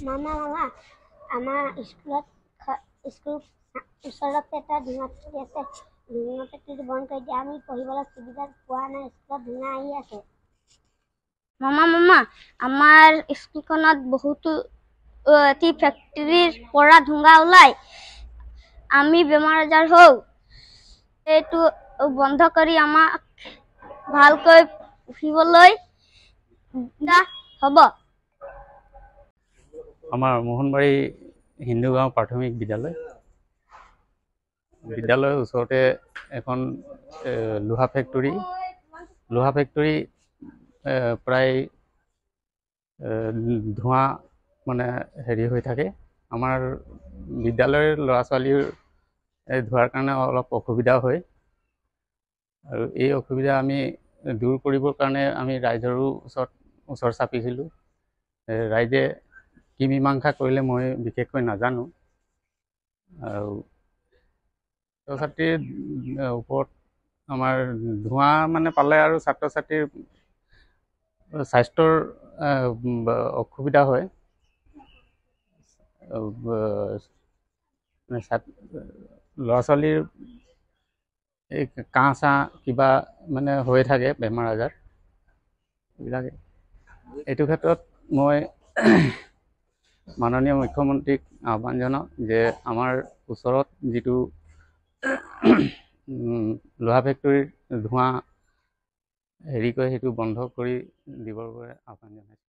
মামা আমাৰ স্কুল ওচৰত এটা ধোঁৱা ফেক্টৰী আছে। ধোঁৱা ফেক্টৰীটো বন্ধ কৰি দিয়া, আমি পঢ়িবলৈ সুবিধা পোৱা নাই। স্কুলত ধোঁৱা আহি আছে। মামা আমাৰ স্কুলখনত বহুতো টি ফেক্টৰীৰ পৰা ধোঁৱা ওলাই, আমি বেমাৰ আজাৰ হওঁ। এইটো বন্ধ কৰি আমাক ভালকৈ পঢ়িবলৈ হ'ব। আমাৰ মোহনবাৰী হিন্দু গাঁও প্ৰাথমিক বিদ্যালয়ৰ ওচৰতে এখন লোহা ফেক্টৰী প্ৰায় ধোঁৱা মানে হেৰি হৈ থাকে। আমাৰ বিদ্যালয়ৰ ল'ৰা ছোৱালীৰ ধোঁৱাৰ কাৰণে অলপ অসুবিধা হয়, আৰু এই অসুবিধা আমি দূৰ কৰিবৰ কাৰণে আমি ৰাইজৰো ওচৰ চাপিছিলোঁ। ৰাইজে কি মীমাংসা কৰিলে মই বিশেষকৈ নাজানো। আৰু ছাত্ৰ ছাত্ৰীৰ ওপৰত আমাৰ ধোঁৱা মানে পালে আৰু ছাত্ৰ ছাত্ৰীৰ স্বাস্থ্যৰ অসুবিধা হয়। ল'ৰা ছোৱালীৰ এই কাহ চাহ কিবা মানে হৈ থাকে, বেমাৰ আজাৰ এইবিলাকে। এইটো ক্ষেত্ৰত মই মাননীয় মুখ্যমন্ত্ৰীক আহ্বান জনাওঁ যে আমাৰ ওচৰত যিটো লোহা ফেক্টৰীৰ ধোঁৱা হেৰি কৰে, সেইটো বন্ধ কৰি দিবৰ বাবে আহ্বান জনাইছোঁ।